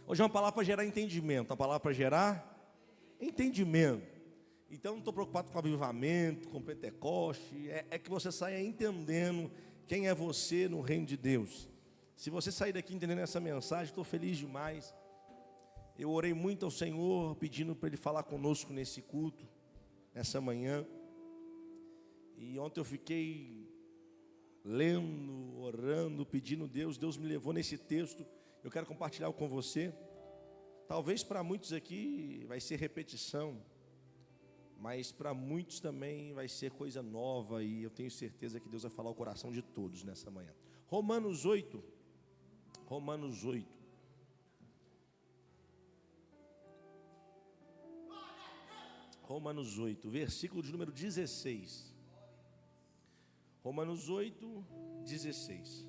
Hoje é uma palavra para gerar entendimento, uma palavra para gerar entendimento. Então não estou preocupado com avivamento, com Pentecoste, é que você saia entendendo quem é você no reino de Deus. Se você sair daqui entendendo essa mensagem, estou feliz demais. Eu orei muito ao Senhor, pedindo para Ele falar conosco nesse culto, nessa manhã. E ontem eu fiquei lendo, orando, pedindo Deus me levou nesse texto. Eu quero compartilhar com você. Talvez para muitos aqui vai ser repetição, mas para muitos também vai ser coisa nova, e eu tenho certeza que Deus vai falar o coração de todos nessa manhã. Romanos 8, versículo de número 16. Romanos 8, 16.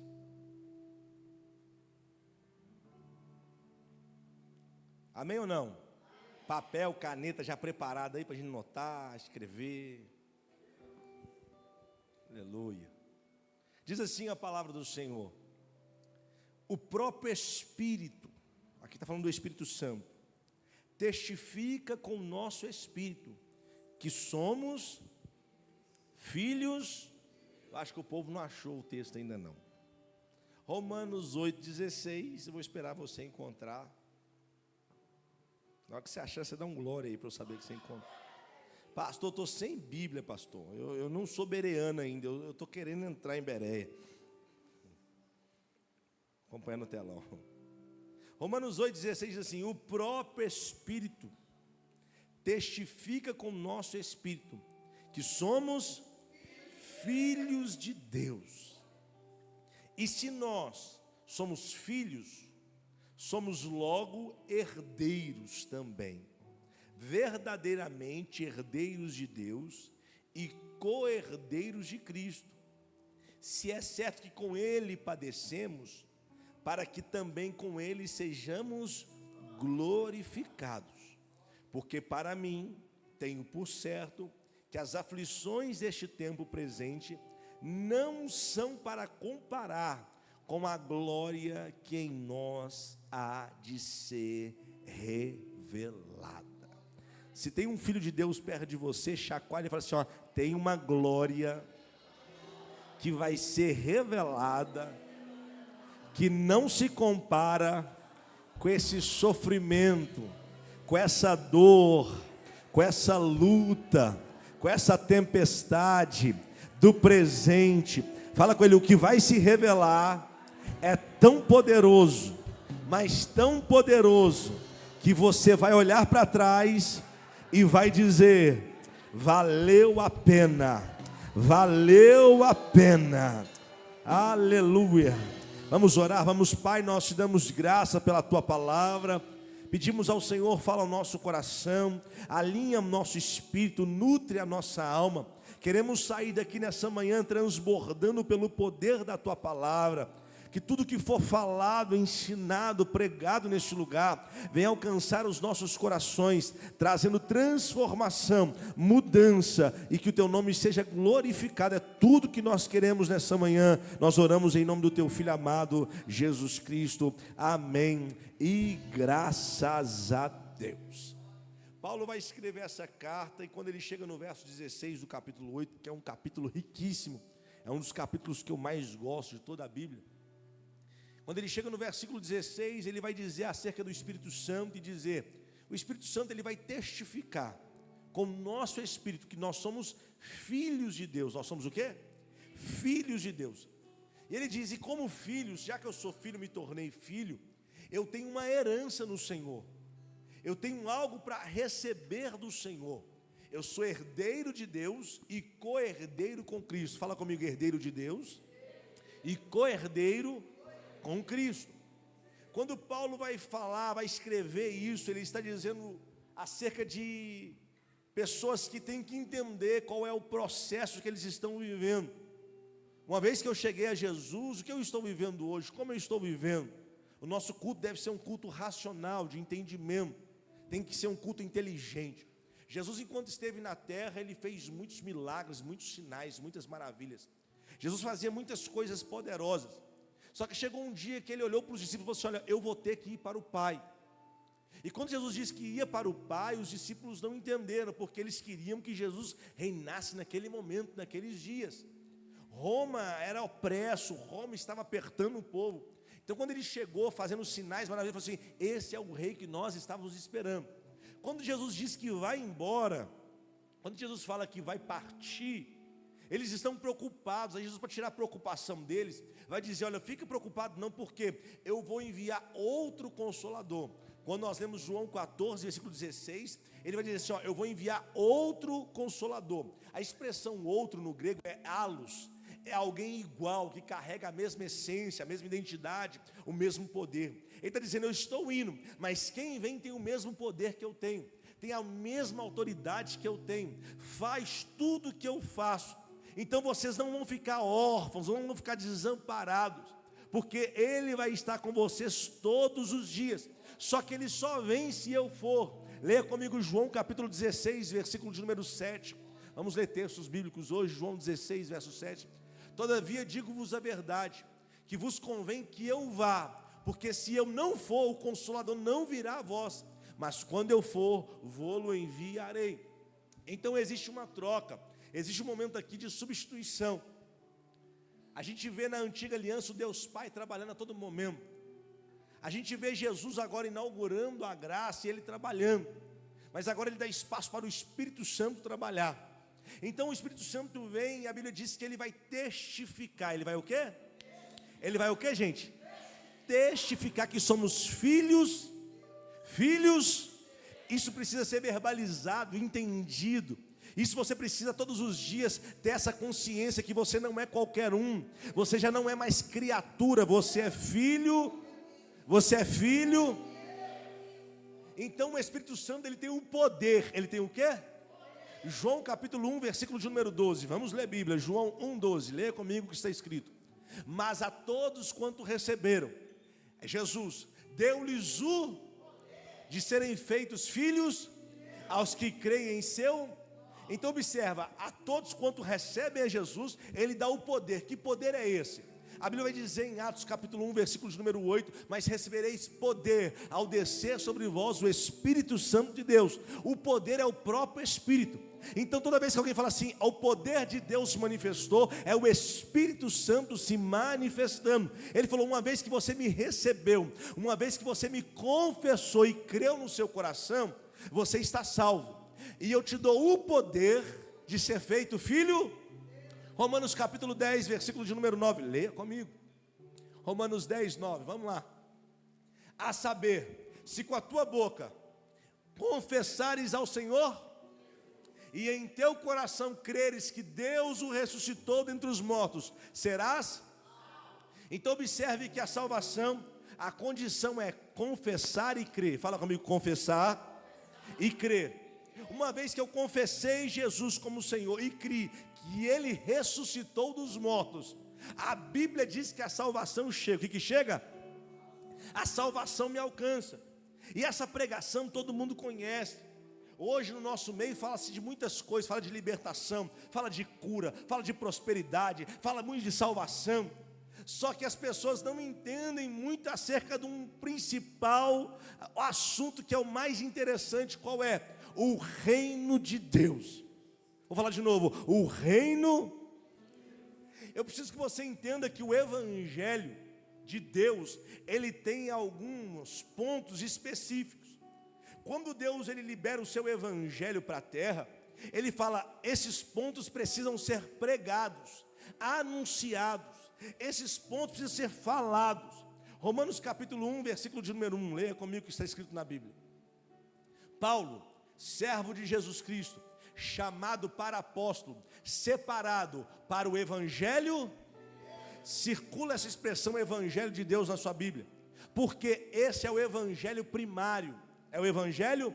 Amém ou não? Papel, caneta já preparado aí para a gente anotar, escrever. Aleluia. Diz assim a palavra do Senhor: o próprio Espírito, aqui está falando do Espírito Santo, testifica com o nosso espírito que somos filhos. Eu acho que o povo não achou o texto ainda não. Romanos 8,16, eu vou esperar você encontrar. Na hora que você achar, você dá um glória aí para eu saber que você encontra. Pastor, eu estou sem Bíblia, pastor. Eu não sou bereano ainda, eu estou querendo entrar em Bereia. Acompanhando o telão. Romanos 8,16 diz assim: o próprio Espírito testifica com o nosso espírito que somos filhos de Deus. E se nós somos filhos, somos logo herdeiros também, verdadeiramente herdeiros de Deus e co-herdeiros de Cristo, se é certo que com Ele padecemos, para que também com Ele sejamos glorificados. Porque para mim, tenho por certo, que as aflições deste tempo presente não são para comparar com a glória que em nós há de ser revelada. Se tem um filho de Deus perto de você, chacoalha e fala assim: ó, tem uma glória que vai ser revelada, que não se compara com esse sofrimento, com essa dor, com essa luta, com essa tempestade do presente. Fala com ele: o que vai se revelar é tão poderoso, mas tão poderoso, que você vai olhar para trás e vai dizer: valeu a pena, valeu a pena. Aleluia. Vamos orar, vamos. Pai, nós te damos graça pela tua palavra. Pedimos ao Senhor, fala ao nosso coração, alinha o nosso espírito, nutre a nossa alma. Queremos sair daqui nessa manhã transbordando pelo poder da tua palavra. Que tudo que for falado, ensinado, pregado neste lugar venha alcançar os nossos corações, trazendo transformação, mudança, e que o teu nome seja glorificado. É tudo que nós queremos nessa manhã. Nós oramos em nome do teu Filho amado, Jesus Cristo. Amém e graças a Deus. Paulo vai escrever essa carta, e quando ele chega no verso 16 do capítulo 8, que é um capítulo riquíssimo, é um dos capítulos que eu mais gosto de toda a Bíblia. Quando ele chega no versículo 16, ele vai dizer acerca do Espírito Santo, e dizer: o Espírito Santo ele vai testificar com o nosso espírito que nós somos filhos de Deus. Nós somos o quê? Filhos de Deus. E ele diz: e como filhos, já que eu sou filho, me tornei filho, eu tenho uma herança no Senhor, eu tenho algo para receber do Senhor. Eu sou herdeiro de Deus e co-herdeiro com Cristo. Fala comigo: herdeiro de Deus e co-herdeiro com Cristo. Quando Paulo vai falar, vai escrever isso, ele está dizendo acerca de pessoas que têm que entender qual é o processo que eles estão vivendo. Uma vez que eu cheguei a Jesus, o que eu estou vivendo hoje? Como eu estou vivendo? O nosso culto deve ser um culto racional, de entendimento. Tem que ser um culto inteligente. Jesus, enquanto esteve na terra, ele fez muitos milagres, muitos sinais, muitas maravilhas. Jesus fazia muitas coisas poderosas. Só que chegou um dia que ele olhou para os discípulos e falou assim: olha, eu vou ter que ir para o Pai. E quando Jesus disse que ia para o Pai, os discípulos não entenderam, porque eles queriam que Jesus reinasse naquele momento, naqueles dias. Roma era opresso, Roma estava apertando o povo. Então quando ele chegou fazendo sinais maravilhosos, ele falou assim: esse é o rei que nós estávamos esperando. Quando Jesus diz que vai embora, quando Jesus fala que vai partir, eles estão preocupados. Aí Jesus, para tirar a preocupação deles, vai dizer: olha, fique preocupado não, porque eu vou enviar outro Consolador. Quando nós lemos João 14, versículo 16, ele vai dizer assim: ó, eu vou enviar outro Consolador. A expressão outro no grego é allos, é alguém igual, que carrega a mesma essência, a mesma identidade, o mesmo poder. Ele está dizendo: eu estou indo, mas quem vem tem o mesmo poder que eu tenho, tem a mesma autoridade que eu tenho, faz tudo que eu faço. Então vocês não vão ficar órfãos, não vão ficar desamparados, porque Ele vai estar com vocês todos os dias. Só que Ele só vem se eu for. Leia comigo João capítulo 16, versículo de número 7. Vamos ler textos bíblicos hoje, João 16, verso 7. Todavia digo-vos a verdade, que vos convém que eu vá, porque se eu não for, o Consolador não virá a vós, mas quando eu for, vou-lo enviarei. Então existe uma troca, existe um momento aqui de substituição. A gente vê na antiga aliança o Deus Pai trabalhando a todo momento. A gente vê Jesus agora inaugurando a graça e Ele trabalhando. Mas agora Ele dá espaço para o Espírito Santo trabalhar. Então o Espírito Santo vem e a Bíblia diz que Ele vai testificar. Ele vai o quê? Ele vai o quê, gente? Testificar que somos filhos. Isso precisa ser verbalizado, entendido. Isso você precisa todos os dias ter essa consciência que você não é qualquer um. Você já não é mais criatura, você é filho. Você é filho. Então o Espírito Santo, ele tem o poder. Ele tem o quê? João capítulo 1, versículo de número 12. Vamos ler a Bíblia, João 1,12. Leia comigo o que está escrito. Mas a todos quanto receberam, Jesus deu-lhes o de serem feitos filhos aos que creem em seu. Então observa, a todos quanto recebem a Jesus, Ele dá o poder. Que poder é esse? A Bíblia vai dizer em Atos capítulo 1, versículo de número 8, mas recebereis poder ao descer sobre vós o Espírito Santo de Deus. O poder é o próprio Espírito. Então toda vez que alguém fala assim, o poder de Deus se manifestou, é o Espírito Santo se manifestando. Ele falou: uma vez que você me recebeu, uma vez que você me confessou e creu no seu coração, você está salvo. E eu te dou o poder de ser feito filho. Romanos capítulo 10, versículo de número 9, leia comigo. Romanos 10, 9, vamos lá. A saber, se com a tua boca confessares ao Senhor, e em teu coração creres que Deus o ressuscitou dentre os mortos, serás. Então observe que a salvação, a condição é confessar e crer. Fala comigo: confessar e crer. Uma vez que eu confessei Jesus como Senhor e criei que Ele ressuscitou dos mortos, a Bíblia diz que a salvação chega. O que chega? A salvação me alcança. E essa pregação todo mundo conhece. Hoje no nosso meio fala-se de muitas coisas. Fala de libertação, fala de cura, fala de prosperidade, fala muito de salvação. Só que as pessoas não entendem muito acerca de um principal assunto que é o mais interessante. Qual é? O reino de Deus. Vou falar de novo, o reino. Eu preciso que você entenda que o evangelho de Deus, ele tem alguns pontos específicos. Quando Deus ele libera o seu evangelho para a terra, ele fala: esses pontos precisam ser pregados, anunciados, esses pontos precisam ser falados. Romanos capítulo 1, versículo de número 1, leia comigo o que está escrito na Bíblia. Paulo, servo de Jesus Cristo, chamado para apóstolo, separado para o evangelho. Circula essa expressão evangelho de Deus na sua Bíblia, porque esse é o evangelho primário. É o evangelho,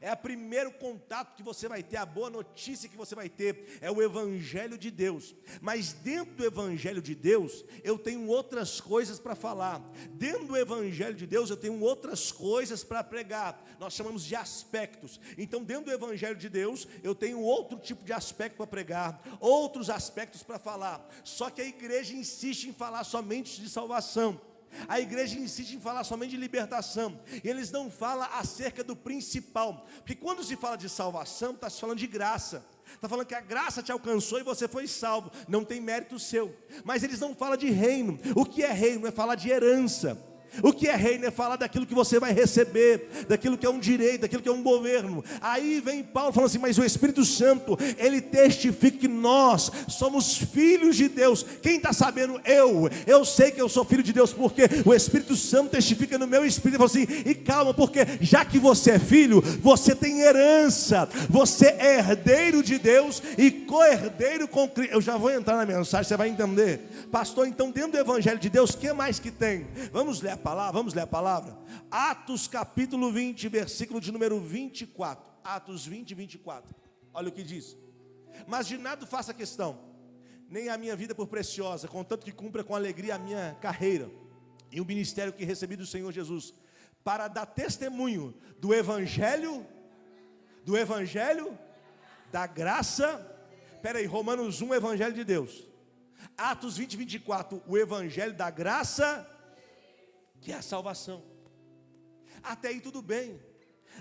é o primeiro contato que você vai ter, a boa notícia que você vai ter, é o evangelho de Deus. Mas dentro do evangelho de Deus, eu tenho outras coisas para falar. Dentro do evangelho de Deus, eu tenho outras coisas para pregar. Nós chamamos de aspectos. Então dentro do evangelho de Deus, eu tenho outro tipo de aspecto para pregar, outros aspectos para falar. Só que a igreja insiste em falar somente de salvação. A igreja insiste em falar somente de libertação, e eles não falam acerca do principal, porque quando se fala de salvação, está se falando de graça, está falando que a graça te alcançou e você foi salvo, não tem mérito seu. Mas eles não falam de reino. O que é reino? É falar de herança. O que é reino é falar daquilo que você vai receber, daquilo que é um direito, daquilo que é um governo. Aí vem Paulo falando assim, mas o Espírito Santo, ele testifica que nós somos filhos de Deus. Quem está sabendo? Eu sei que eu sou filho de Deus, porque o Espírito Santo testifica no meu espírito. Ele falou assim, e calma, porque já que você é filho, você tem herança, você é herdeiro de Deus e co-herdeiro com Cristo. Eu já vou entrar na mensagem, você vai entender. Pastor, então dentro do Evangelho de Deus, o que mais que tem? Vamos ler a palavra. Atos capítulo 20, versículo de número 24. Atos 20, 24. Olha o que diz. Mas de nada faça questão, nem a minha vida por preciosa, contanto que cumpra com alegria a minha carreira e o ministério que recebi do Senhor Jesus, para dar testemunho do Evangelho da graça. Espera aí, Romanos 1, Evangelho de Deus. Atos 20, 24, o Evangelho da graça, que é a salvação. Até aí tudo bem.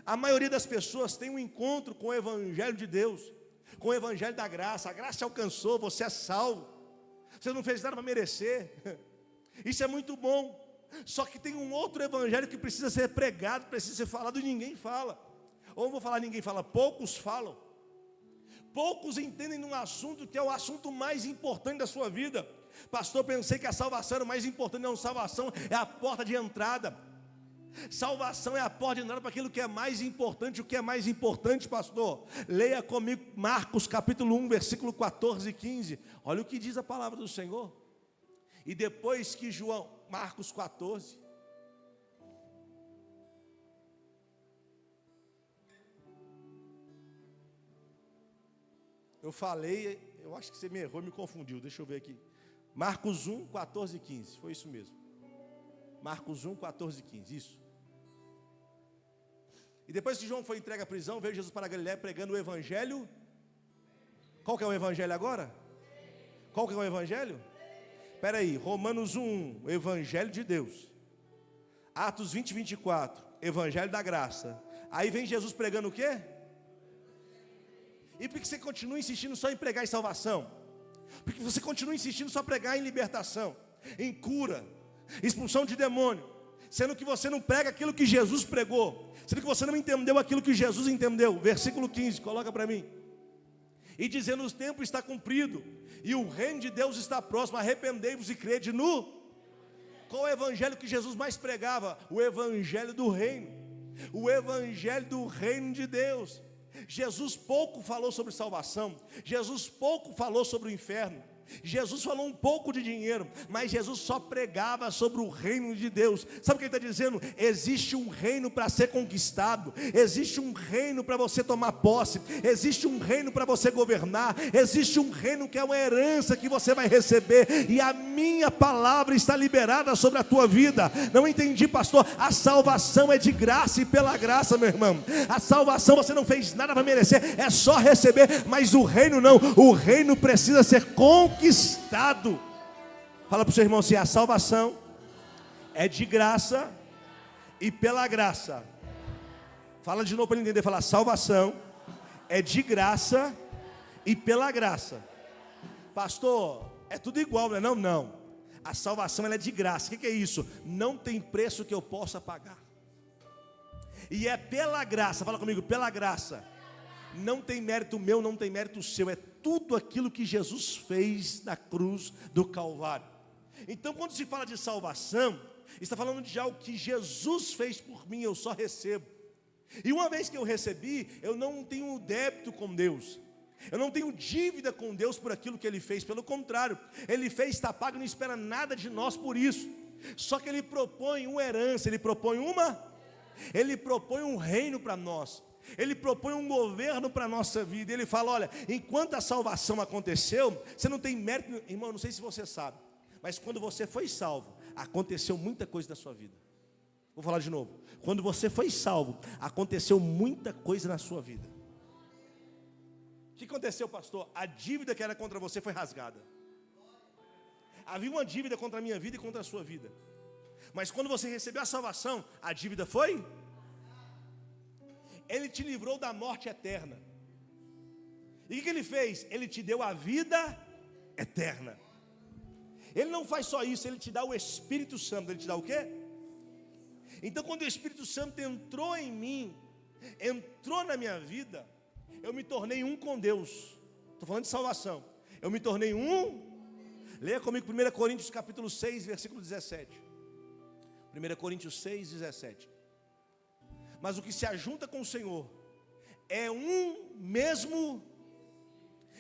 A maioria das pessoas tem um encontro com o Evangelho de Deus, com o Evangelho da graça. A graça te alcançou, você é salvo, você não fez nada para merecer. Isso é muito bom. Só que tem um outro Evangelho que precisa ser pregado, precisa ser falado, e ninguém fala. Ou vou falar ninguém fala, poucos falam. Poucos entendem num assunto que é o assunto mais importante da sua vida. Pastor, pensei que a salvação era o mais importante. Não, salvação é a porta de entrada. Salvação é a porta de entrada para aquilo que é mais importante. O que é mais importante, pastor? Leia comigo Marcos capítulo 1, versículo 14 e 15. Olha o que diz a palavra do Senhor. E depois que João, Marcos 14. Eu falei, eu acho que você me errou, me confundiu. Deixa eu ver aqui. Marcos 1, 14 e 15. Foi isso mesmo. Marcos 1, 14 e 15. Isso. E depois que João foi entregue à prisão, veio Jesus para a Galiléia pregando o Evangelho. Qual que é o Evangelho agora? Qual que é o Evangelho? Espera aí. Romanos 1, o Evangelho de Deus. Atos 20, 24. Evangelho da graça. Aí vem Jesus pregando o quê? E por que você continua insistindo só em pregar em salvação? Porque você continua insistindo só em pregar em libertação, em cura, expulsão de demônio, sendo que você não prega aquilo que Jesus pregou, sendo que você não entendeu aquilo que Jesus entendeu. Versículo 15, coloca para mim. E dizendo, o tempo está cumprido, e o reino de Deus está próximo, arrependei-vos e crede no... Qual o evangelho que Jesus mais pregava? O evangelho do reino, o evangelho do reino de Deus. Jesus pouco falou sobre salvação, Jesus pouco falou sobre o inferno, Jesus falou um pouco de dinheiro, mas Jesus só pregava sobre o reino de Deus. Sabe o que ele está dizendo? Existe um reino para ser conquistado, existe um reino para você tomar posse, existe um reino para você governar, existe um reino que é uma herança que você vai receber, e a minha palavra está liberada sobre a tua vida. Não entendi, pastor? A salvação é de graça e pela graça, meu irmão. A salvação você não fez nada para merecer, é só receber, mas o reino não, o reino precisa ser conquistado. Fala para o seu irmão assim, a salvação é de graça e pela graça. Fala de novo para ele entender. Fala, salvação é de graça e pela graça. Pastor, é tudo igual, não é? Não. A salvação ela é de graça. O que é isso? Não tem preço que eu possa pagar. E é pela graça. Fala comigo, pela graça. Não tem mérito meu, não tem mérito seu. É tudo aquilo que Jesus fez na cruz do Calvário. Então quando se fala de salvação, está falando de algo que Jesus fez por mim, eu só recebo. E uma vez que eu recebi, eu não tenho débito com Deus, eu não tenho dívida com Deus por aquilo que Ele fez. Pelo contrário, Ele fez, está pago, não espera nada de nós por isso. Só que Ele propõe uma herança, Ele propõe um reino para nós. Ele propõe um governo para a nossa vida. Ele fala, olha, enquanto a salvação aconteceu, você não tem mérito. Irmão, não sei se você sabe, mas quando você foi salvo, aconteceu muita coisa na sua vida. Vou falar de novo. Quando você foi salvo, aconteceu muita coisa na sua vida. O que aconteceu, pastor? A dívida que era contra você foi rasgada. Havia uma dívida contra a minha vida e contra a sua vida. Mas quando você recebeu a salvação, a dívida foi? Ele te livrou da morte eterna. E o que ele fez? Ele te deu a vida eterna. Ele não faz só isso, ele te dá o Espírito Santo. Ele te dá o quê? Então quando o Espírito Santo entrou em mim, entrou na minha vida, eu me tornei um com Deus. Estou falando de salvação. Eu me tornei um. Leia comigo 1 Coríntios capítulo 6, versículo 17. 1 Coríntios 6, 17. Mas o que se ajunta com o Senhor é um mesmo.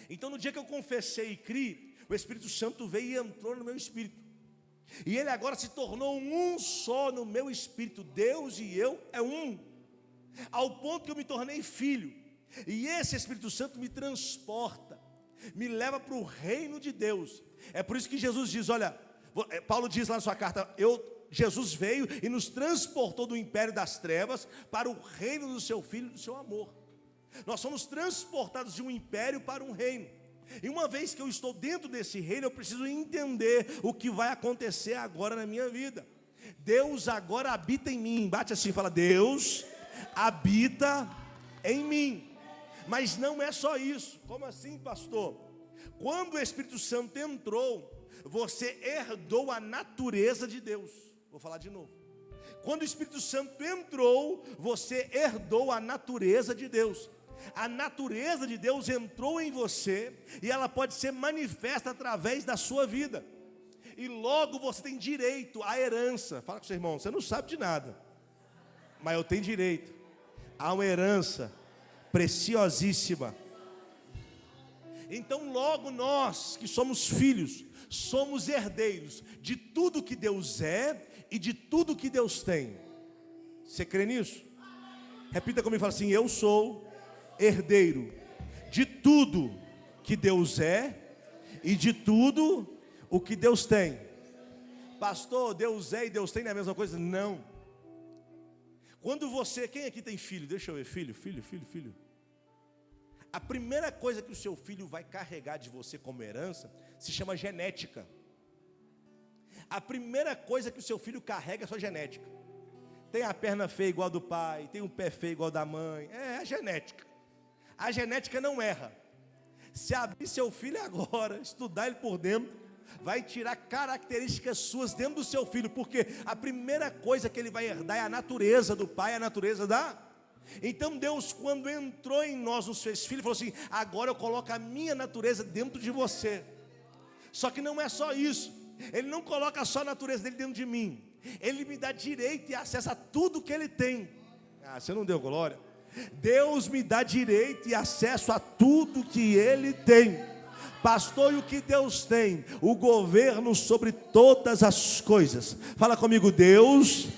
Então no dia que eu confessei e criei, o Espírito Santo veio e entrou no meu espírito. E ele agora se tornou um só no meu espírito. Deus e eu é um. Ao ponto que eu me tornei filho. E esse Espírito Santo me transporta, me leva para o reino de Deus. É por isso que Jesus diz, olha, Paulo diz lá na sua carta, Jesus veio e nos transportou do império das trevas para o reino do seu Filho, do seu amor. Nós somos transportados de um império para um reino. E uma vez que eu estou dentro desse reino, eu preciso entender o que vai acontecer agora na minha vida. Deus agora habita em mim. Bate assim, fala, Deus habita em mim. Mas não é só isso. Como assim, pastor? Quando o Espírito Santo entrou, você herdou a natureza de Deus. Vou falar de novo. Quando o Espírito Santo entrou, você herdou a natureza de Deus. A natureza de Deus entrou em você e ela pode ser manifesta através da sua vida. E logo você tem direito à herança. Fala com o seu irmão, você não sabe de nada, mas eu tenho direito a uma herança preciosíssima. Então logo nós que somos filhos, somos herdeiros de tudo que Deus é e de tudo que Deus tem. Você crê nisso? Repita comigo, fala assim, eu sou herdeiro de tudo que Deus é e de tudo o que Deus tem. Pastor, Deus é e Deus tem não é a mesma coisa? Não. Quando você, quem aqui tem filho? Deixa eu ver, filho. A primeira coisa que o seu filho vai carregar de você como herança se chama genética. A primeira coisa que o seu filho carrega é a sua genética. Tem a perna feia igual a do pai, tem um pé feio igual da mãe. É a genética. A genética não erra. Se abrir seu filho agora, estudar ele por dentro, vai tirar características suas dentro do seu filho, porque a primeira coisa que ele vai herdar é a natureza do pai, a natureza da... Então Deus, quando entrou em nós, nos fez filho, falou assim, agora eu coloco a minha natureza dentro de você. Só que não é só isso. Ele não coloca só a natureza dele dentro de mim. Ele me dá direito e acesso a tudo que ele tem. Ah, você não deu glória? Deus me dá direito e acesso a tudo que ele tem. Pastor, e o que Deus tem? O governo sobre todas as coisas. Fala comigo, Deus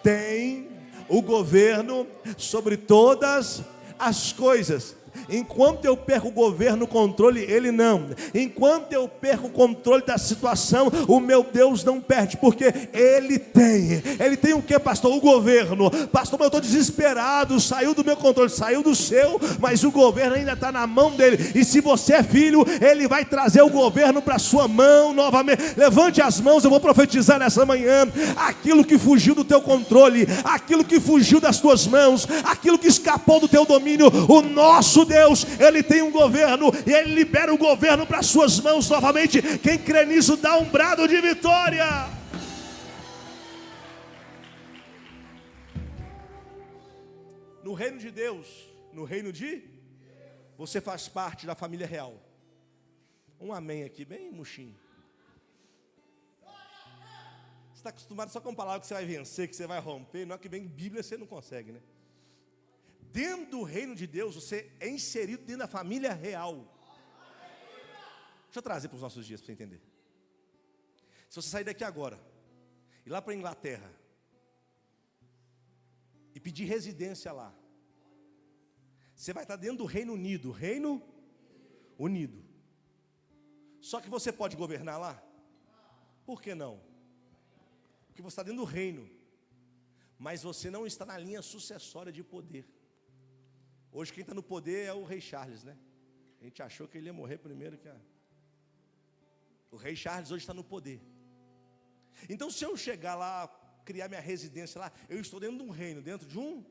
tem o governo sobre todas as coisas. Enquanto eu perco o governo, o controle, ele não. Enquanto eu perco o controle da situação, o meu Deus não perde, porque ele tem. Ele tem o que, pastor? O governo. Pastor, mas eu estou desesperado, saiu do meu controle, saiu do seu, mas o governo ainda está na mão dele. E se você é filho, ele vai trazer o governo para a sua mão novamente. Levante as mãos, eu vou profetizar nessa manhã. Aquilo que fugiu do teu controle, aquilo que fugiu das tuas mãos, aquilo que escapou do teu domínio, o nosso Deus, ele tem um governo e ele libera o governo para suas mãos novamente. Quem crê nisso dá um brado de vitória. No reino de Deus, no reino de, você faz parte da família real. Um amém aqui, bem murchinho. Você está acostumado só com palavras que você vai vencer, que você vai romper. Na hora que vem Bíblia você não consegue, né? Dentro do reino de Deus, você é inserido dentro da família real. Deixa eu trazer para os nossos dias, para você entender. Se você sair daqui agora, ir lá para a Inglaterra, e pedir residência lá, você vai estar dentro do Reino Unido. Reino Unido. Só que você pode governar lá? Por que não? Porque você está dentro do reino, mas você não está na linha sucessória de poder. Hoje quem está no poder é o rei Charles, né? A gente achou que ele ia morrer primeiro que o rei Charles hoje está no poder. Então se eu chegar lá criar minha residência lá. Eu estou dentro de um reino, dentro de um.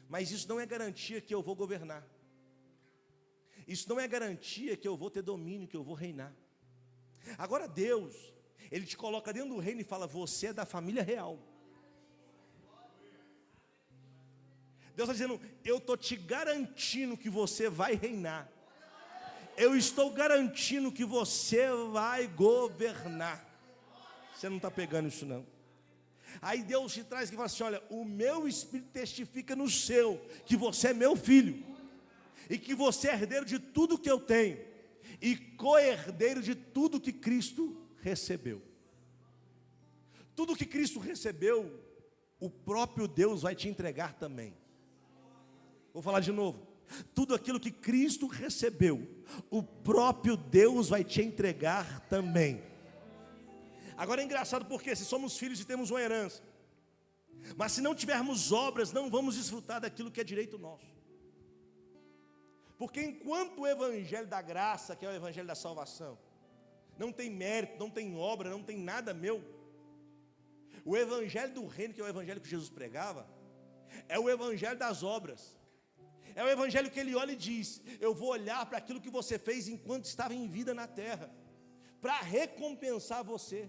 Mas isso não é garantia que eu vou governar. Isso não é garantia que eu vou ter domínio, que eu vou reinar. Agora Deus, Ele te coloca dentro do reino e fala: você é da família real. Deus está dizendo: eu estou te garantindo que você vai reinar. Eu estou garantindo que você vai governar. Você não está pegando isso não. Aí Deus te traz e fala assim: olha, o meu Espírito testifica no seu, que você é meu filho, e que você é herdeiro de tudo que eu tenho, e co-herdeiro de tudo que Cristo recebeu. Tudo que Cristo recebeu, o próprio Deus vai te entregar também. Vou falar de novo. Tudo aquilo que Cristo recebeu, o próprio Deus vai te entregar também. Agora é engraçado porque se somos filhos e temos uma herança, mas se não tivermos obras, não vamos desfrutar daquilo que é direito nosso. Porque enquanto o evangelho da graça, que é o evangelho da salvação, não tem mérito, não tem obra, não tem nada meu, o evangelho do reino, que é o evangelho que Jesus pregava, é o evangelho das obras. É o evangelho que ele olha e diz: eu vou olhar para aquilo que você fez enquanto estava em vida na terra, para recompensar você.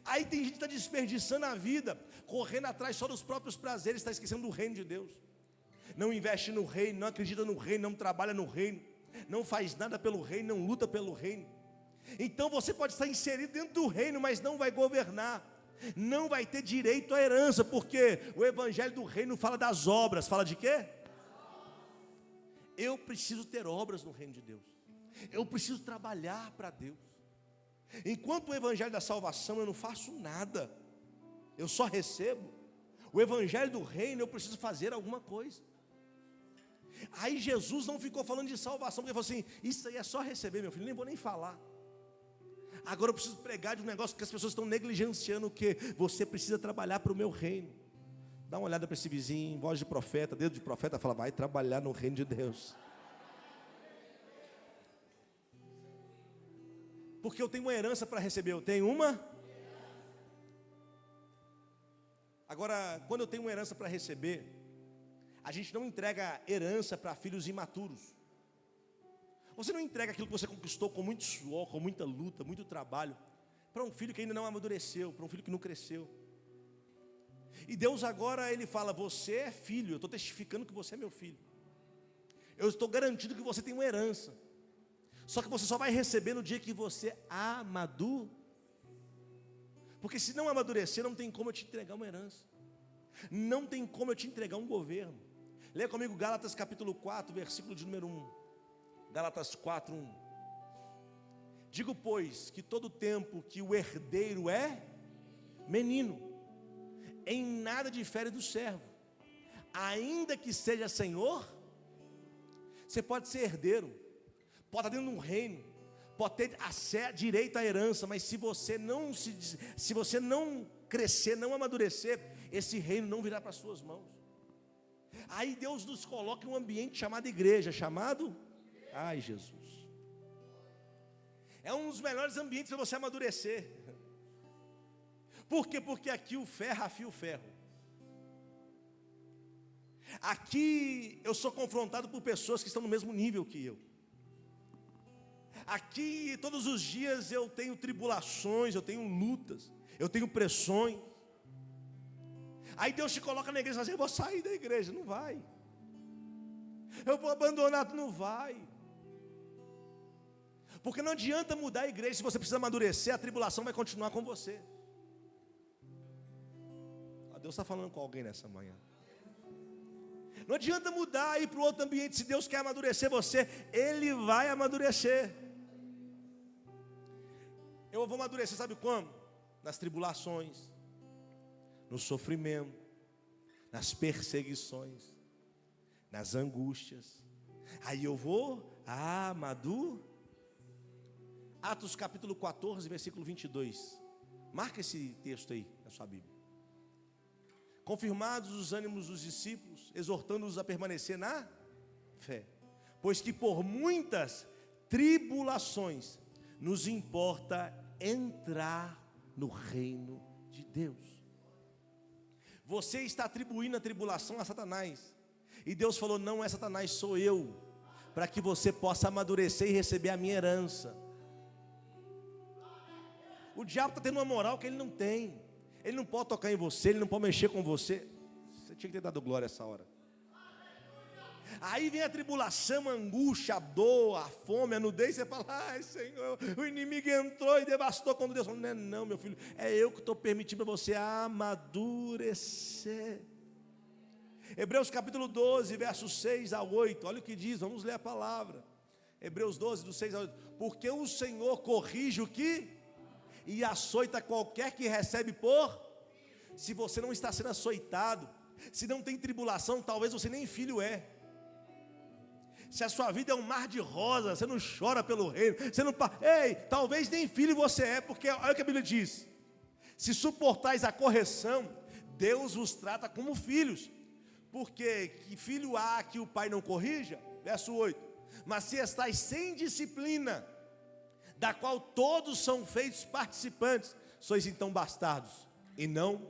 Aí tem gente que está desperdiçando a vida, correndo atrás só dos próprios prazeres, está esquecendo do reino de Deus. Não investe no reino, não acredita no reino, não trabalha no reino, não faz nada pelo reino, não luta pelo reino. Então você pode estar inserido dentro do reino, mas não vai governar, não vai ter direito à herança, porque o evangelho do reino fala das obras. Fala de quê? Eu preciso ter obras no reino de Deus. Eu preciso trabalhar para Deus. Enquanto o evangelho da salvação eu não faço nada, eu só recebo. O evangelho do reino eu preciso fazer alguma coisa. Aí Jesus não ficou falando de salvação, porque ele falou assim: isso aí é só receber, meu filho, nem vou nem falar. Agora eu preciso pregar de um negócio que as pessoas estão negligenciando, o que você precisa trabalhar para o meu reino. Dá uma olhada para esse vizinho, voz de profeta, dedo de profeta, fala: vai trabalhar no reino de Deus. Porque eu tenho uma herança para receber, eu tenho uma. Agora, quando eu tenho uma herança para receber, a gente não entrega herança para filhos imaturos. Você não entrega aquilo que você conquistou com muito suor, com muita luta, muito trabalho, para um filho que ainda não amadureceu, para um filho que não cresceu. E Deus agora, Ele fala: você é filho, eu estou testificando que você é meu filho. Eu estou garantindo que você tem uma herança. Só que você só vai receber no dia que você amadurecer. Porque se não amadurecer, não tem como eu te entregar uma herança. Não tem como eu te entregar um governo. Leia comigo Gálatas capítulo 4, versículo de número 1. Gálatas 4, 1. Digo, pois, que todo tempo que o herdeiro é menino, em nada difere do servo, ainda que seja senhor. Você pode ser herdeiro, pode estar dentro de um reino, pode ter direito à herança, mas se você não crescer, não amadurecer, esse reino não virá para as suas mãos. Aí Deus nos coloca em um ambiente chamado igreja, chamado, ai Jesus, é um dos melhores ambientes para você amadurecer. Por quê? Porque aqui o ferro afia o ferro. Aqui eu sou confrontado por pessoas que estão no mesmo nível que eu. Aqui todos os dias eu tenho tribulações, eu tenho lutas, eu tenho pressões. Aí Deus te coloca na igreja e fala assim: eu vou sair da igreja. Não vai. Eu vou abandonar. Não vai. Porque não adianta mudar a igreja. Se você precisa amadurecer, a tribulação vai continuar com você. Deus está falando com alguém nessa manhã. Não adianta mudar e ir para o outro ambiente. Se Deus quer amadurecer você, Ele vai amadurecer. Eu vou amadurecer, sabe como? Nas tribulações, no sofrimento, nas perseguições, nas angústias. Aí eu vou amadurecer. Atos capítulo 14, versículo 22. Marca esse texto aí na sua Bíblia. Confirmados os ânimos dos discípulos, exortando-os a permanecer na fé, pois que por muitas tribulações nos importa entrar no reino de Deus. Você está atribuindo a tribulação a Satanás. E Deus falou: não é Satanás, sou eu, para que você possa amadurecer e receber a minha herança. O diabo está tendo uma moral que ele não tem. Ele não pode tocar em você, ele não pode mexer com você. Você tinha que ter dado glória essa hora. Aí vem a tribulação, a angústia, a dor, a fome, a nudez. Você fala: ai Senhor, o inimigo entrou e devastou. Quando Deus falou: não, meu filho, é eu que estou permitindo para você amadurecer. Hebreus capítulo 12, versos 6 a 8. Olha o que diz, vamos ler a palavra. Hebreus 12, do 6 a 8. Porque o Senhor corrige o que? E açoita qualquer que recebe por. Se você não está sendo açoitado, se não tem tribulação, talvez você nem filho é. Se a sua vida é um mar de rosa, você não chora pelo reino, você não, ei, talvez nem filho você é, porque olha o que a Bíblia diz: se suportais a correção, Deus vos trata como filhos. Porque que filho há que o pai não corrija? Verso 8. Mas se estais sem disciplina, da qual todos são feitos participantes, sois então bastardos, e não.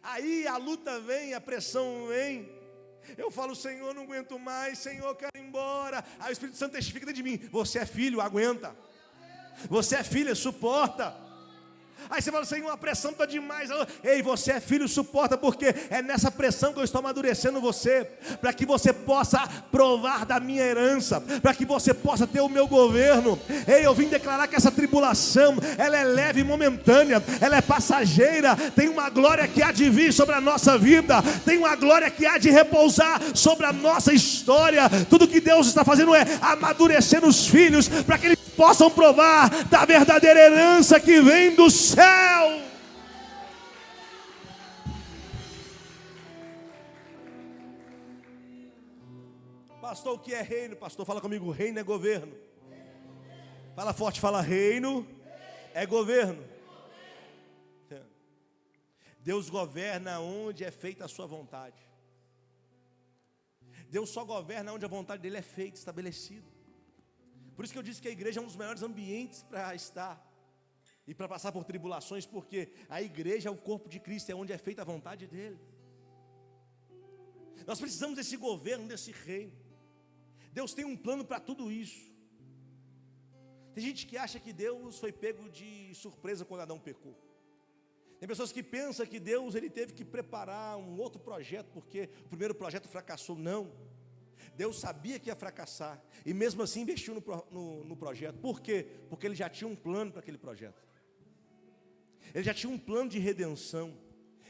Aí a luta vem, a pressão vem. Eu falo: Senhor, não aguento mais, Senhor, quero ir embora. Aí o Espírito Santo testifica dentro de mim: você é filho, aguenta. Você é filha, suporta. Aí você fala: Senhor, a pressão está demais. Ei, você é filho, suporta, porque é nessa pressão que eu estou amadurecendo você, para que você possa provar da minha herança, para que você possa ter o meu governo. Ei, eu vim declarar que essa tribulação, ela é leve e momentânea, ela é passageira. Tem uma glória que há de vir sobre a nossa vida, tem uma glória que há de repousar sobre a nossa história. Tudo que Deus está fazendo é amadurecer os filhos, para que eles possam provar da verdadeira herança que vem do céu. Pastor, o que é reino? Pastor, fala comigo: reino é governo. Fala forte, fala: reino é governo. Deus governa onde é feita a sua vontade. Deus só governa onde a vontade dele é feita, estabelecida. Por isso que eu disse que a igreja é um dos melhores ambientes para estar e para passar por tribulações, porque a igreja é o corpo de Cristo, é onde é feita a vontade dele. Nós precisamos desse governo, desse reino. Deus tem um plano para tudo isso. Tem gente que acha que Deus foi pego de surpresa quando Adão pecou. Tem pessoas que pensam que Deus ele teve que preparar um outro projeto, porque o primeiro projeto fracassou. Não. Deus sabia que ia fracassar, e mesmo assim investiu no projeto. Por quê? Porque ele já tinha um plano para aquele projeto. Ele já tinha um plano de redenção.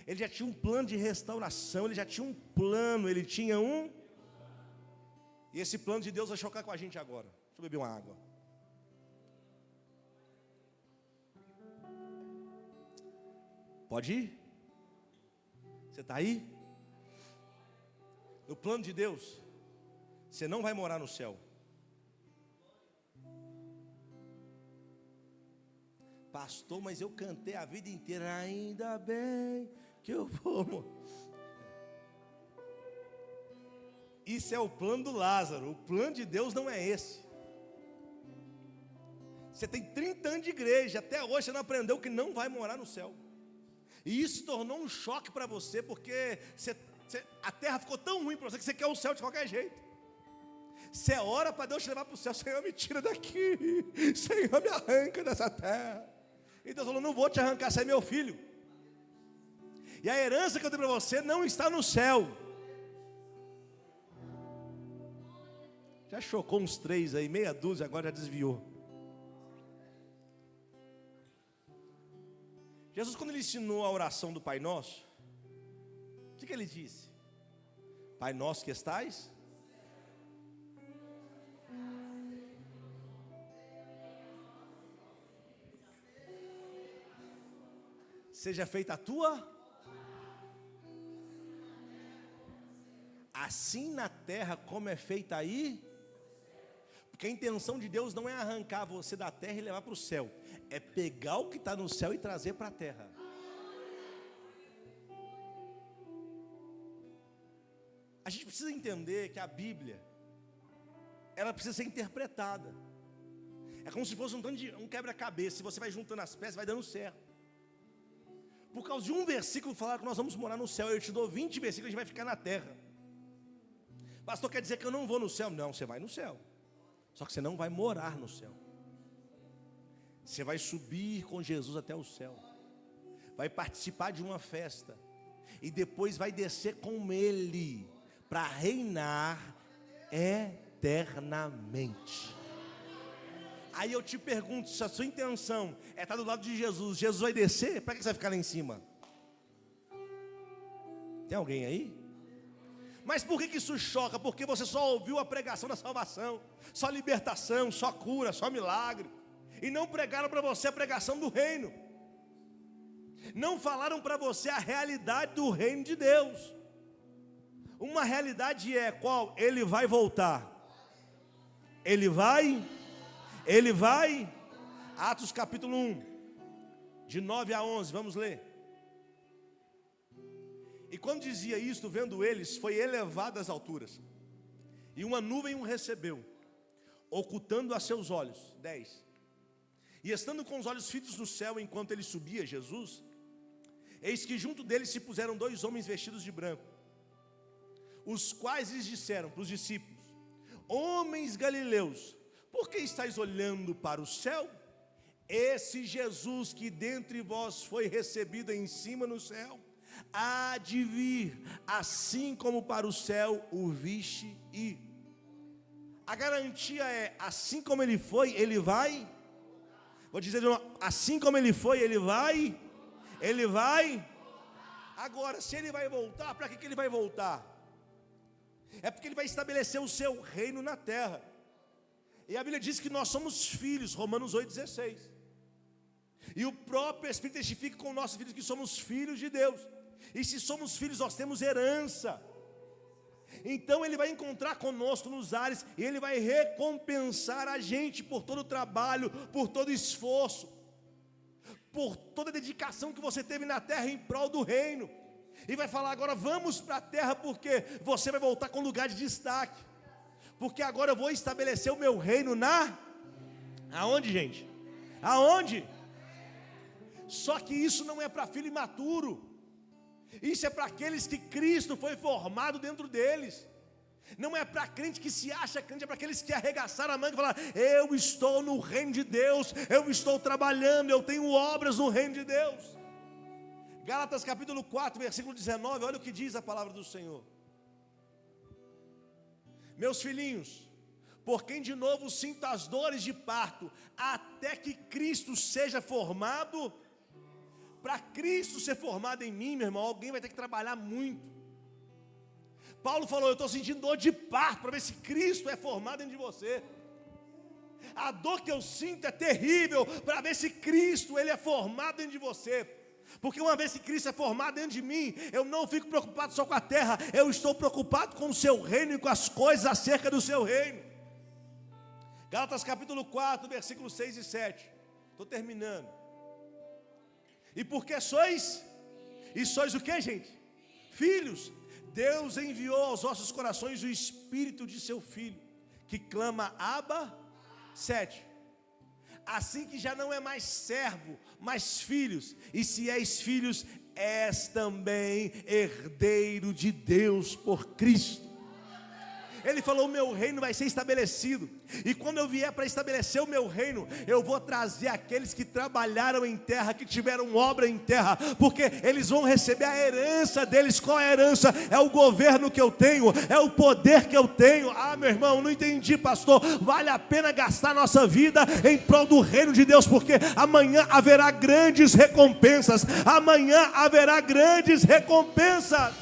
Ele já tinha um plano de restauração. Ele já tinha um plano, ele tinha um. E esse plano de Deus vai chocar com a gente agora. Deixa eu beber uma água. Pode ir? Você está aí? No plano de Deus, você não vai morar no céu. Pastor, mas eu cantei a vida inteira: ainda bem que eu vou. Isso é o plano do Lázaro. O plano de Deus não é esse. Você tem 30 anos de igreja, até hoje você não aprendeu que não vai morar no céu. E isso se tornou um choque para você, porque a terra ficou tão ruim para você que você quer o céu de qualquer jeito. Você ora para Deus te levar para o céu: Senhor, me tira daqui, Senhor, me arranca dessa terra. E Deus falou: não vou te arrancar, você é meu filho. E a herança que eu tenho para você não está no céu. Já chocou uns 3 aí, meia dúzia, agora já desviou. Jesus, quando ele ensinou a oração do Pai Nosso, o que ele disse? Pai nosso que estais. Seja feita a tua, assim na terra como é feita aí. Porque a intenção de Deus não é arrancar você da terra e levar para o céu, é pegar o que está no céu e trazer para a terra. A gente precisa entender que a Bíblia, ela precisa ser interpretada. É como se fosse um quebra-cabeça. Se você vai juntando as peças, vai dando certo. Por causa de um versículo falaram que nós vamos morar no céu. Eu te dou 20 versículos, a gente vai ficar na terra. Pastor, quer dizer que eu não vou no céu? Não, você vai no céu. Só que você não vai morar no céu. Você vai subir com Jesus até o céu. Vai participar de uma festa. E depois vai descer com Ele para reinar eternamente. Aí eu te pergunto, se a sua intenção é estar do lado de Jesus, Jesus vai descer, para que você vai ficar lá em cima? Tem alguém aí? Mas por que isso choca? Porque você só ouviu a pregação da salvação, só libertação, só cura, só milagre, e não pregaram para você a pregação do reino, não falaram para você a realidade do reino de Deus. Uma realidade é qual? Ele vai voltar. Ele vai. Atos capítulo 1, de 9 a 11, vamos ler. E quando dizia isto, vendo eles, foi elevado às alturas, e uma nuvem o recebeu, ocultando a seus olhos. 10. E estando com os olhos fitos no céu, enquanto ele subia, Jesus, eis que junto dele se puseram 2 homens vestidos de branco, os quais lhes disseram para os discípulos: homens galileus, por que estáis olhando para o céu? Esse Jesus que dentre vós foi recebido em cima no céu, há de vir, assim como para o céu o viste ir. A garantia é, assim como ele foi, ele vai. Vou dizer de novo, assim como ele foi, ele vai. Agora, se ele vai voltar, para que ele vai voltar? É porque ele vai estabelecer o seu reino na terra. E a Bíblia diz que nós somos filhos, Romanos 8,16. E o próprio Espírito testifica com nossos filhos que somos filhos de Deus. E se somos filhos, nós temos herança. Então ele vai encontrar conosco nos ares, e ele vai recompensar a gente por todo o trabalho, por todo o esforço, por toda a dedicação que você teve na terra em prol do reino. E vai falar: agora vamos para a terra, porque você vai voltar com lugar de destaque. Porque agora eu vou estabelecer o meu reino aonde, gente? Aonde? Só que isso não é para filho imaturo. Isso é para aqueles que Cristo foi formado dentro deles. Não é para crente que se acha crente, é para aqueles que arregaçaram a manga e falaram: eu estou no reino de Deus, eu estou trabalhando, eu tenho obras no reino de Deus. Gálatas capítulo 4, versículo 19, olha o que diz a palavra do Senhor. Meus filhinhos, por quem de novo sinto as dores de parto, até que Cristo seja formado. Para Cristo ser formado em mim, meu irmão, alguém vai ter que trabalhar muito. Paulo falou: eu estou sentindo dor de parto, para ver se Cristo é formado dentro de você. A dor que eu sinto é terrível, para ver se Cristo ele é formado dentro de você. Porque uma vez que Cristo é formado dentro de mim, eu não fico preocupado só com a terra, eu estou preocupado com o seu reino e com as coisas acerca do seu reino. Gálatas capítulo 4, versículos 6 e 7. Estou terminando. E porque sois? E sois o que, gente? Filhos. Deus enviou aos vossos corações o Espírito de seu Filho, que clama: Abba. 7. Assim que já não é mais servo, mas filhos. E se és filhos, és também herdeiro de Deus por Cristo. Ele falou: o meu reino vai ser estabelecido. E quando eu vier para estabelecer o meu reino, eu vou trazer aqueles que trabalharam em terra, que tiveram obra em terra, porque eles vão receber a herança deles. Qual é a herança? É o governo que eu tenho, é o poder que eu tenho. Ah, meu irmão, não entendi, pastor. Vale a pena gastar nossa vida em prol do reino de Deus, porque amanhã haverá grandes recompensas. Amanhã haverá grandes recompensas.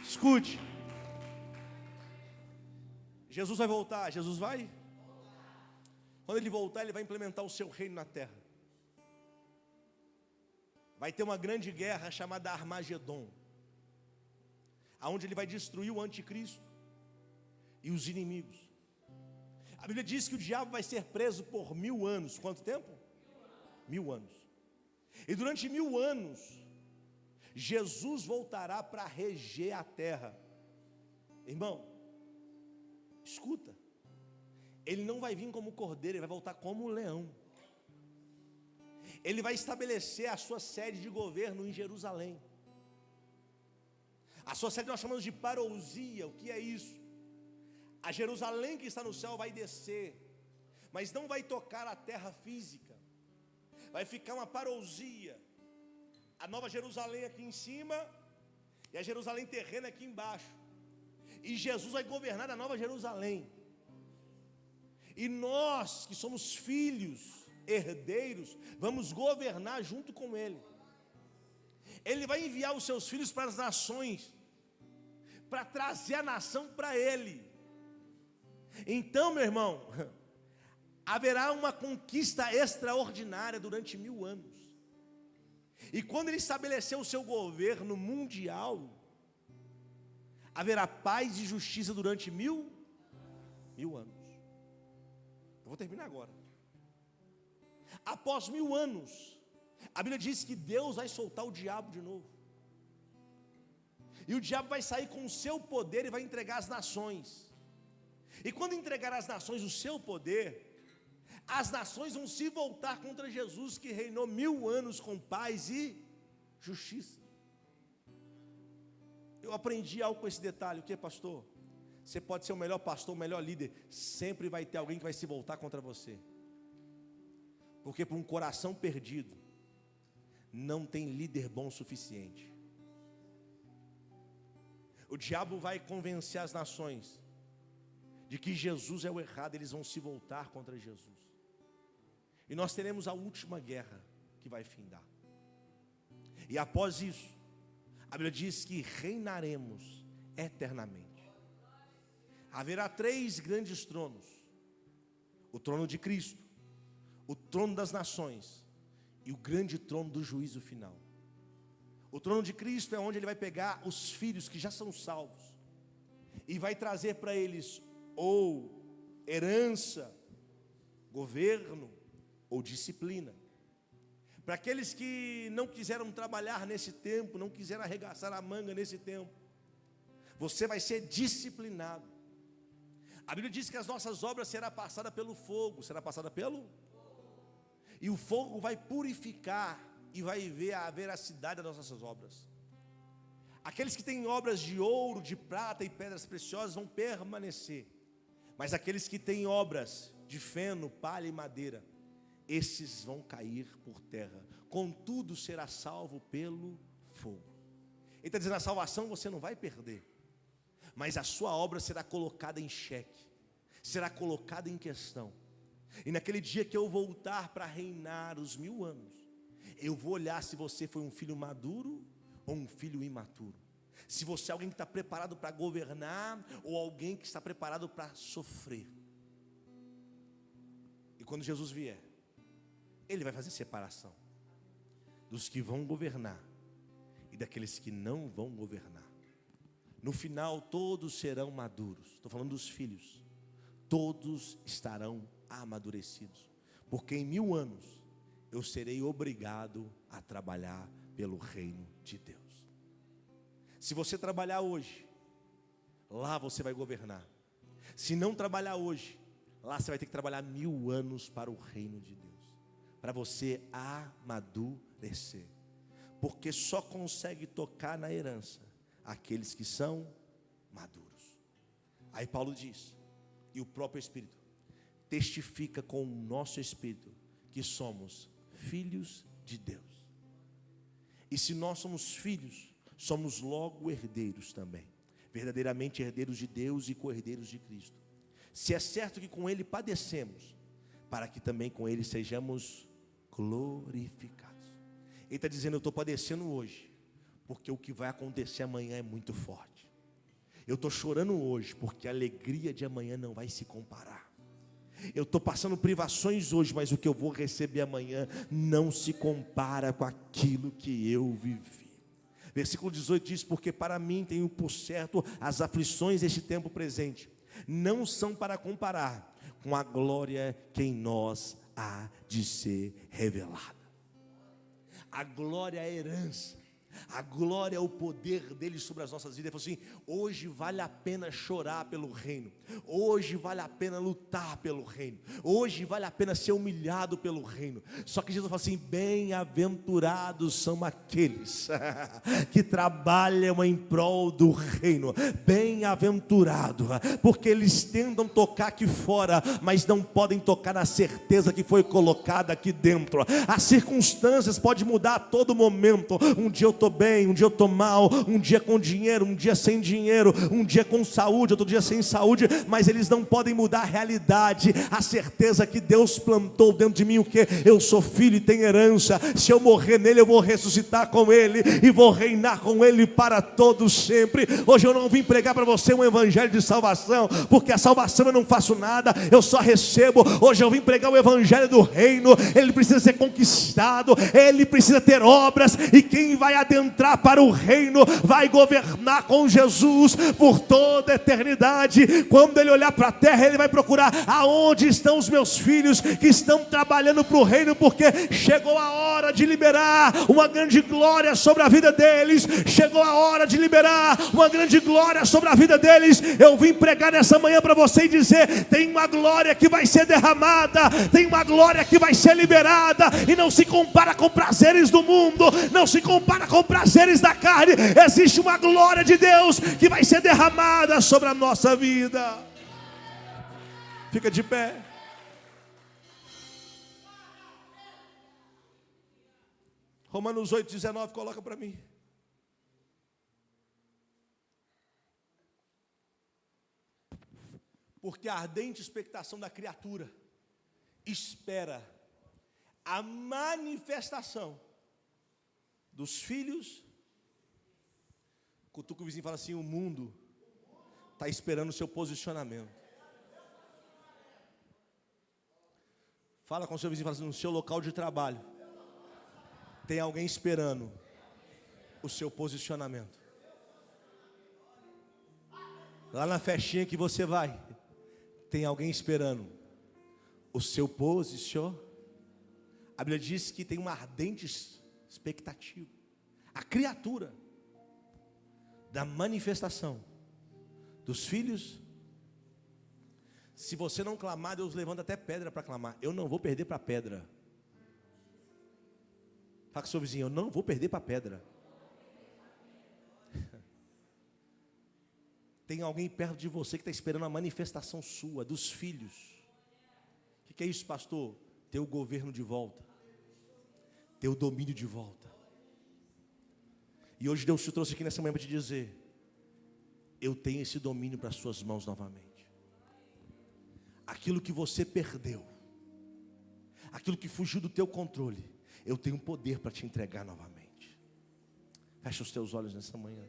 Escute, Jesus vai voltar. Jesus vai. Quando ele voltar, ele vai implementar o seu reino na terra. Vai ter uma grande guerra chamada Armagedon, aonde ele vai destruir o anticristo e os inimigos. A Bíblia diz que o diabo vai ser preso por 1000 anos. Quanto tempo? 1000 anos. E durante 1000 anos, Jesus voltará para reger a terra. Irmão, escuta, ele não vai vir como cordeiro, ele vai voltar como leão. Ele vai estabelecer a sua sede de governo em Jerusalém. A sua sede nós chamamos de parousia. O que é isso? A Jerusalém que está no céu vai descer, mas não vai tocar a terra física. Vai ficar uma parousia. A nova Jerusalém aqui em cima e a Jerusalém terrena aqui embaixo. E Jesus vai governar a nova Jerusalém. E nós que somos filhos, herdeiros, vamos governar junto com Ele. Ele vai enviar os seus filhos para as nações, para trazer a nação para Ele. Então, meu irmão, haverá uma conquista extraordinária durante 1000 anos. E quando Ele estabelecer o seu governo mundial, haverá paz e justiça durante 1000 anos. Eu vou terminar agora. Após 1000 anos, a Bíblia diz que Deus vai soltar o diabo de novo. E o diabo vai sair com o seu poder e vai entregar as nações. E quando entregar às nações o seu poder, as nações vão se voltar contra Jesus, que reinou 1000 anos com paz e justiça. Eu aprendi algo com esse detalhe. O que, pastor? Você pode ser o melhor pastor, o melhor líder, sempre vai ter alguém que vai se voltar contra você. Porque para um coração perdido, não tem líder bom o suficiente. O diabo vai convencer as nações de que Jesus é o errado, eles vão se voltar contra Jesus. E nós teremos a última guerra que vai findar. E após isso, a Bíblia diz que reinaremos eternamente. Haverá 3 grandes tronos: o trono de Cristo, o trono das nações e o grande trono do juízo final. O trono de Cristo é onde Ele vai pegar os filhos que já são salvos e vai trazer para eles ou herança, governo ou disciplina. Para aqueles que não quiseram trabalhar nesse tempo, não quiseram arregaçar a manga nesse tempo, você vai ser disciplinado. A Bíblia diz que as nossas obras serão passadas pelo fogo. Será passada pelo? E o fogo vai purificar e vai ver a veracidade das nossas obras. Aqueles que têm obras de ouro, de prata e pedras preciosas vão permanecer. Mas aqueles que têm obras de feno, palha e madeira, esses vão cair por terra. Contudo, será salvo pelo fogo. Ele está dizendo: a salvação você não vai perder, mas a sua obra será colocada em xeque, será colocada em questão. E naquele dia que eu voltar para reinar os 1000 anos, eu vou olhar se você foi um filho maduro ou um filho imaturo. Se você é alguém que está preparado para governar ou alguém que está preparado para sofrer. E quando Jesus vier, Ele vai fazer separação dos que vão governar e daqueles que não vão governar. No final todos serão maduros. Estou falando dos filhos. Todos estarão amadurecidos, porque em 1000 anos eu serei obrigado a trabalhar pelo reino de Deus. Se você trabalhar hoje, lá você vai governar. Se não trabalhar hoje, lá você vai ter que trabalhar 1000 anos para o reino de Deus, para você amadurecer, porque só consegue tocar na herança aqueles que são maduros. Aí Paulo diz, e o próprio Espírito testifica com o nosso Espírito que somos filhos de Deus. E se nós somos filhos, somos logo herdeiros também, verdadeiramente herdeiros de Deus e co-herdeiros de Cristo. Se é certo que com Ele padecemos, para que também com Ele sejamos glorificados. Ele está dizendo: eu estou padecendo hoje, porque o que vai acontecer amanhã é muito forte. Eu estou chorando hoje, porque a alegria de amanhã não vai se comparar. Eu estou passando privações hoje, mas o que eu vou receber amanhã não se compara com aquilo que eu vivi. Versículo 18 diz: porque para mim tenho por certo as aflições deste tempo presente, não são para comparar com a glória que em nós há de ser revelada. A glória é a herança, A glória é o poder dele sobre as nossas vidas. Ele falou assim: hoje vale a pena chorar pelo reino, hoje vale a pena lutar pelo reino, hoje vale a pena ser humilhado pelo reino. Só que Jesus falou assim: bem-aventurados são aqueles que trabalham em prol do reino. Bem-aventurado, porque eles tentam tocar aqui fora, mas não podem tocar na certeza que foi colocada aqui dentro. As circunstâncias podem mudar a todo momento. Um dia eu estou bem, um dia eu estou mal, um dia com dinheiro, um dia sem dinheiro, um dia com saúde, outro dia sem saúde, mas eles não podem mudar a realidade, a certeza que Deus plantou dentro de mim, o que? Eu sou filho e tenho herança. Se eu morrer nele, eu vou ressuscitar com ele e vou reinar com ele para todos sempre. Hoje eu não vim pregar para você um evangelho de salvação, porque a salvação eu não faço nada, eu só recebo. Hoje eu vim pregar o evangelho do reino. Ele precisa ser conquistado, ele precisa ter obras, e quem vai adentrar para o reino vai governar com Jesus por toda a eternidade. Quando ele olhar para a terra, ele vai procurar: aonde estão os meus filhos que estão trabalhando para o reino, porque chegou a hora de liberar uma grande glória sobre a vida deles. Chegou a hora de liberar uma grande glória sobre a vida deles. Eu vim pregar nessa manhã para você e dizer: tem uma glória que vai ser derramada, tem uma glória que vai ser liberada, e não se compara com prazeres do mundo, não se compara com prazeres da carne. Existe uma glória de Deus que vai ser derramada sobre a nossa vida. Fica de pé. Romanos 8,19, coloca para mim. Porque a ardente expectação da criatura espera a manifestação dos filhos. Cutuca o vizinho e fala assim: o mundo está esperando o seu posicionamento. Fala com o seu vizinho e fala assim: no seu local de trabalho tem alguém esperando o seu posicionamento. Lá na festinha que você vai, tem alguém esperando o seu posicionamento. A Bíblia diz que tem uma ardente expectativa. A criatura da manifestação dos filhos. Se você não clamar, Deus levanta até pedra para clamar. Eu não vou perder para pedra. Fala com o seu vizinho: eu não vou perder para pedra. Tem alguém perto de você que está esperando a manifestação sua, dos filhos. O que é isso, pastor? Ter o governo de volta, ter o domínio de volta. E hoje Deus te trouxe aqui nessa manhã para te dizer: eu tenho esse domínio para as suas mãos novamente. Aquilo que você perdeu, aquilo que fugiu do teu controle, eu tenho poder para te entregar novamente. Fecha os teus olhos nessa manhã.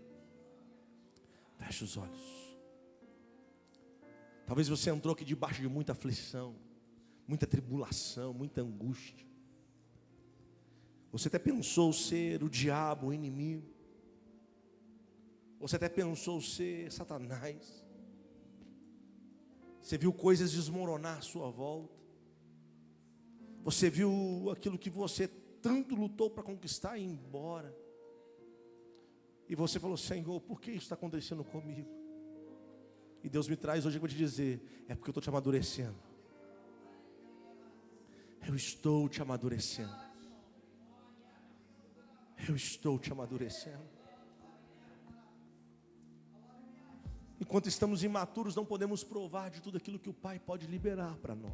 Fecha os olhos. Talvez você entrou aqui debaixo de muita aflição, muita tribulação, muita angústia. Você até pensou ser o diabo, o inimigo. Você até pensou ser Satanás. Você viu coisas desmoronar à sua volta. Você viu aquilo que você tanto lutou para conquistar e ir embora. E você falou: Senhor, por que isso está acontecendo comigo? E Deus me traz hoje para te dizer: é porque eu estou te amadurecendo. Eu estou te amadurecendo. Eu estou te amadurecendo. Enquanto estamos imaturos, não podemos provar de tudo aquilo que o Pai pode liberar para nós.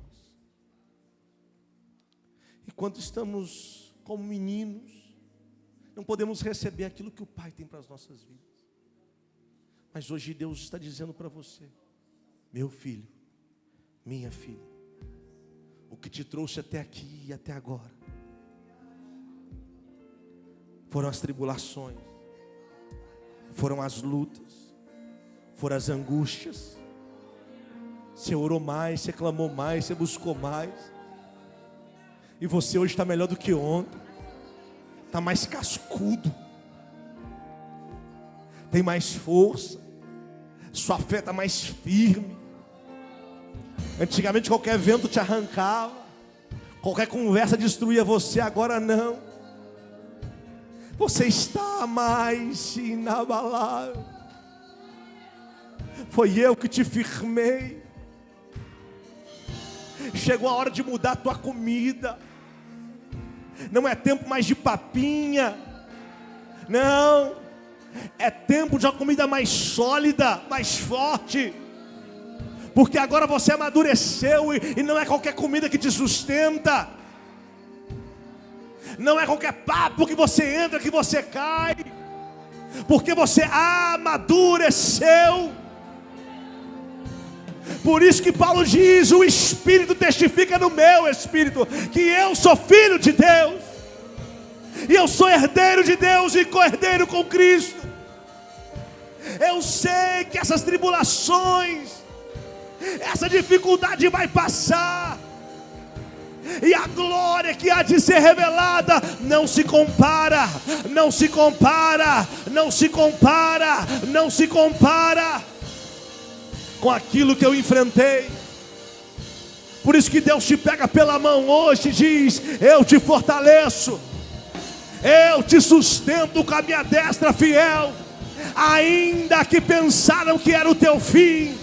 Enquanto estamos como meninos, não podemos receber aquilo que o Pai tem para as nossas vidas. Mas hoje Deus está dizendo para você: meu filho, minha filha, o que te trouxe até aqui e até agora foram as tribulações, foram as lutas, foram as angústias. Você orou mais, você clamou mais, você buscou mais. E você hoje está melhor do que ontem. Está mais cascudo. Tem mais força. Sua fé está mais firme. Antigamente qualquer vento te arrancava, qualquer conversa destruía você. Agora não. Você está mais inabalável. Foi eu que te firmei. Chegou a hora de mudar a tua comida. Não é tempo mais de papinha. Não. É tempo de uma comida mais sólida, mais forte. Porque agora você amadureceu e não é qualquer comida que te sustenta. Não é qualquer papo que você entra que você cai. Porque você amadureceu. Por isso que Paulo diz: o Espírito testifica no meu espírito que eu sou filho de Deus, e eu sou herdeiro de Deus e co-herdeiro com Cristo. Eu sei que essas tribulações, essa dificuldade vai passar, e a glória que há de ser revelada não se compara, não se compara, não se compara, não se compara com aquilo que eu enfrentei. Por isso que Deus te pega pela mão hoje e diz: eu te fortaleço, eu te sustento com a minha destra fiel. Ainda que pensaram que era o teu fim,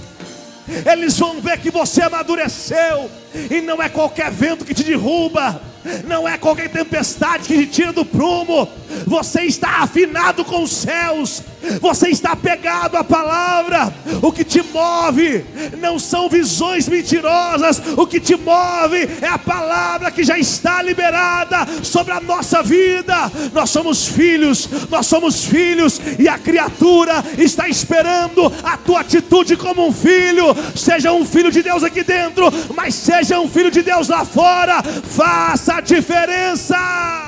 eles vão ver que você amadureceu. E não é qualquer vento que te derruba, não é qualquer tempestade que te tira do prumo. Você está afinado com os céus, você está pegado à palavra. O que te move não são visões mentirosas, o que te move é a palavra que já está liberada sobre a nossa vida. Nós somos filhos, e a criatura está esperando a tua atitude como um filho. Seja um filho de Deus aqui dentro, mas seja um filho de Deus lá fora. Faça a diferença.